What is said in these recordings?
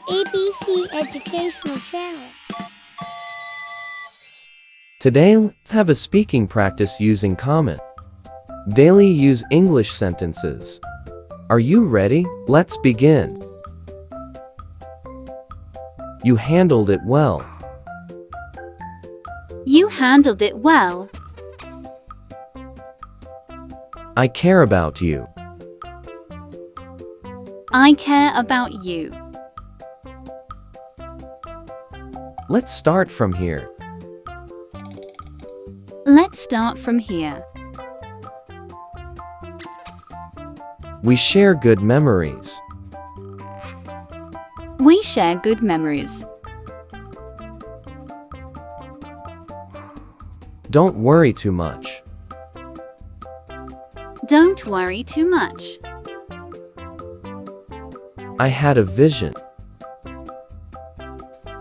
ABC Educational Channel. Today, let's have a speaking practice using comment. Daily use English sentences. Are you ready? Let's begin. You handled it well. You handled it well. I care about you. I care about you. Let's start from here. Let's start from here. We share good memories. We share good memories. Don't worry too much. Don't worry too much. I had a vision.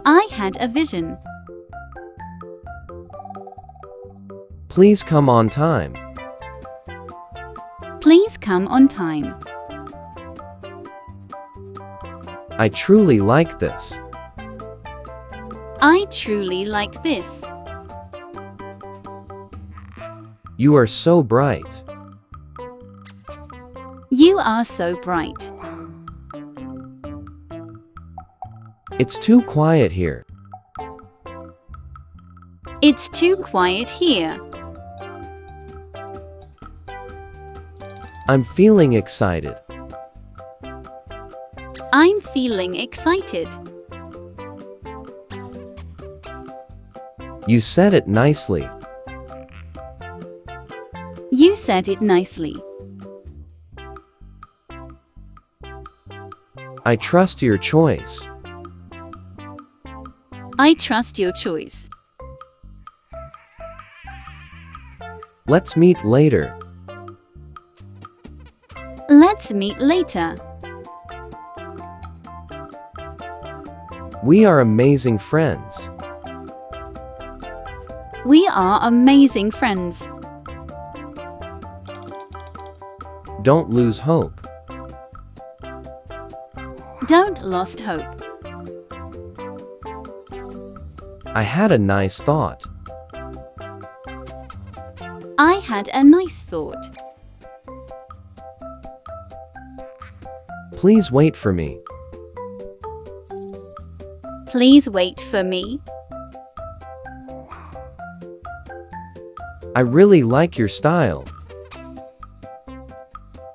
I had a vision. Please come on time. Please come on time. I truly like this. I truly like this. You are so bright. You are so bright. It's too quiet here. It's too quiet here. I'm feeling excited. I'm feeling excited. You said it nicely. You said it nicely. I trust your choice. I trust your choice. Let's meet later. Let's meet later. We are amazing friends. We are amazing friends. Don't lose hope. Don't lose hope. I had a nice thought. I had a nice thought. Please wait for me. Please wait for me. I really like your style.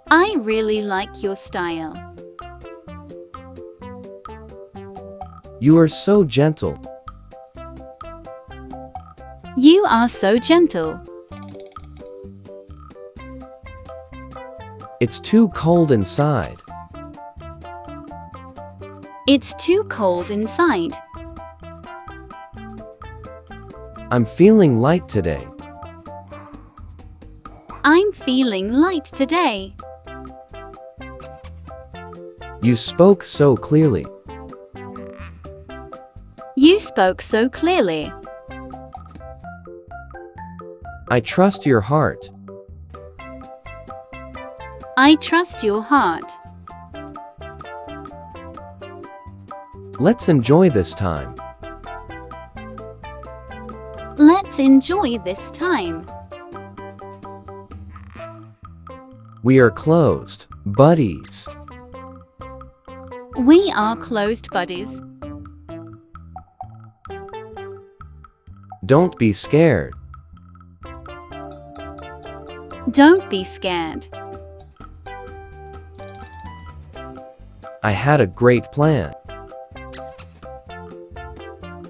I really like your style. You are so gentle. You are so gentle. It's too cold inside. It's too cold inside. I'm feeling light today. I'm feeling light today. You spoke so clearly. You spoke so clearly. I trust your heart. I trust your heart. Let's enjoy this time. Let's enjoy this time. We are closed buddies. We are closed buddies. Don't be scared. Don't be scared. I had a great plan.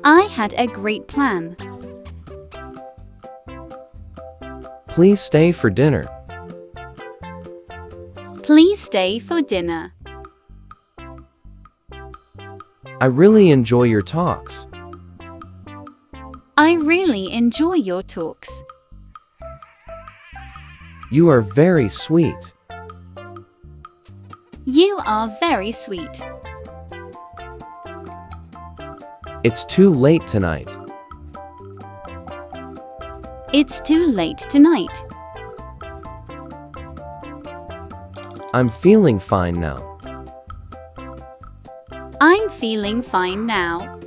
I had a great plan. Please stay for dinner. Please stay for dinner. I really enjoy your talks. I really enjoy your talks. You are very sweet. You are very sweet. It's too late tonight. It's too late tonight. I'm feeling fine now. I'm I'm feeling fine now.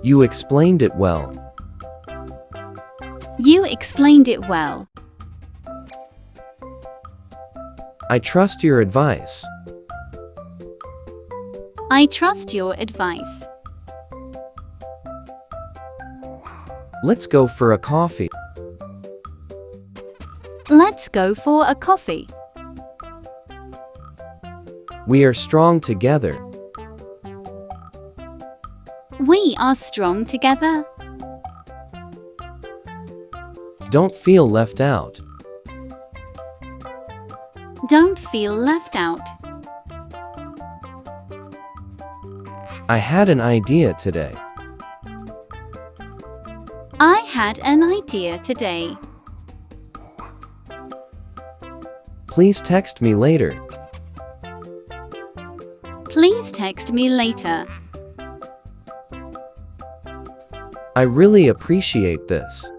You explained it well. You explained it well. I trust your advice. I trust your advice. Let's go for a coffee. Let's go for a coffee. We are strong together. We are strong together. Don't feel left out. Don't feel left out. I had an idea today. I had an idea today. Please text me later. Please text me later. I really appreciate this.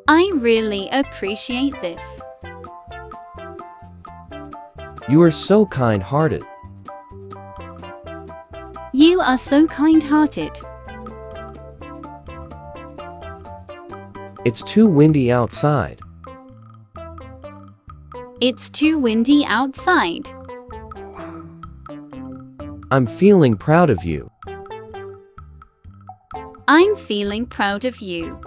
I really appreciate this. You are so kind-hearted. You are so kind-hearted. It's too windy outside. It's too windy outside. I'm feeling proud of you. I'm feeling proud of you.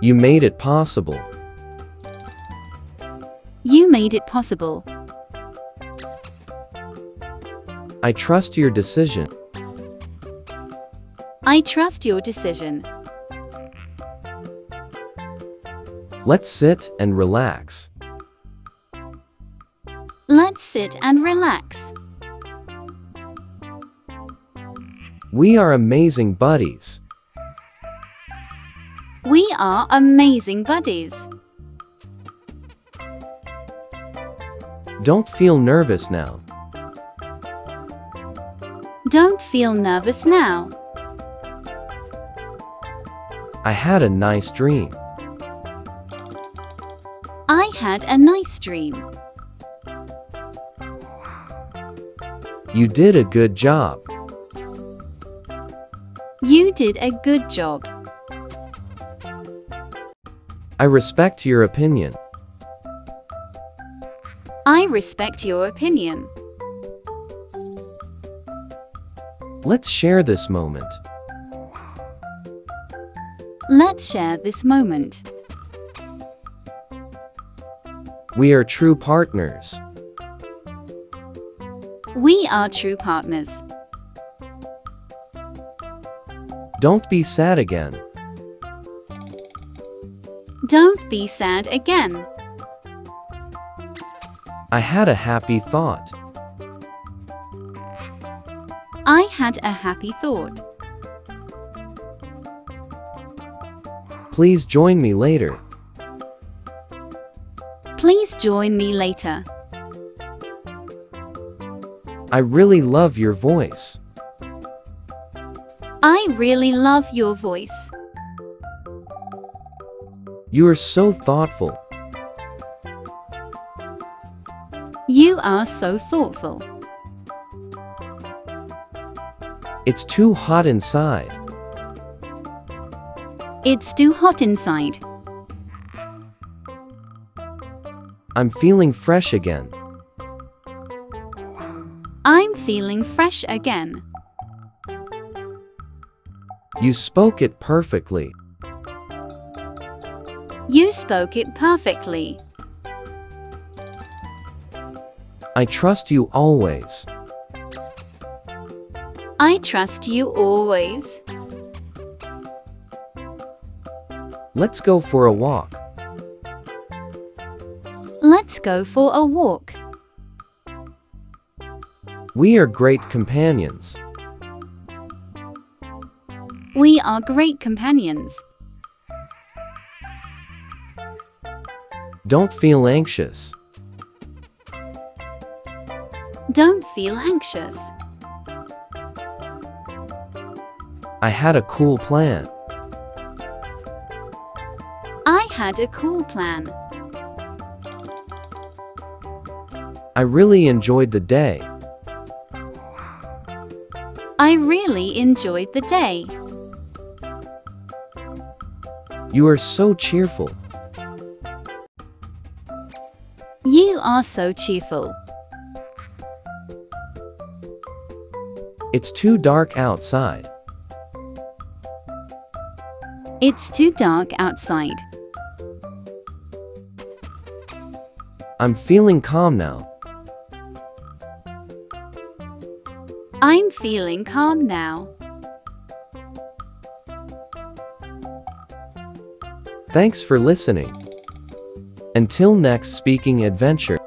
You made it possible. You made it possible. I trust your decision. I trust your decision. Let's sit and relax. Let's sit and relax. We are amazing buddies. We are amazing buddies. Don't feel nervous now. Don't feel nervous now. I had a nice dream. I had a nice dream. You did a good job. You did a good job. I respect your opinion. I respect your opinion. Let's share this moment. Let's share this moment. We are true partners. We are true partners. Don't be sad again. Don't be sad again. I had a happy thought. I had a happy thought. Please join me later. Please join me later. I really love your voice. I really love your voice. You are so thoughtful. You are so thoughtful. It's too hot inside. It's too hot inside. I'm feeling fresh again. I'm feeling fresh again. You spoke it perfectly. You spoke it perfectly. I trust you always. I trust you always. Let's go for a walk. Let's go for a walk. We are great companions. We are great companions. Don't feel anxious. Don't feel anxious. I had a cool plan. I had a cool plan. I really enjoyed the day. I really enjoyed the day. You are so cheerful. You are so cheerful. It's too dark outside. It's too dark outside. I'm feeling calm now. I'm feeling calm now. Thanks for listening. Until next speaking adventure.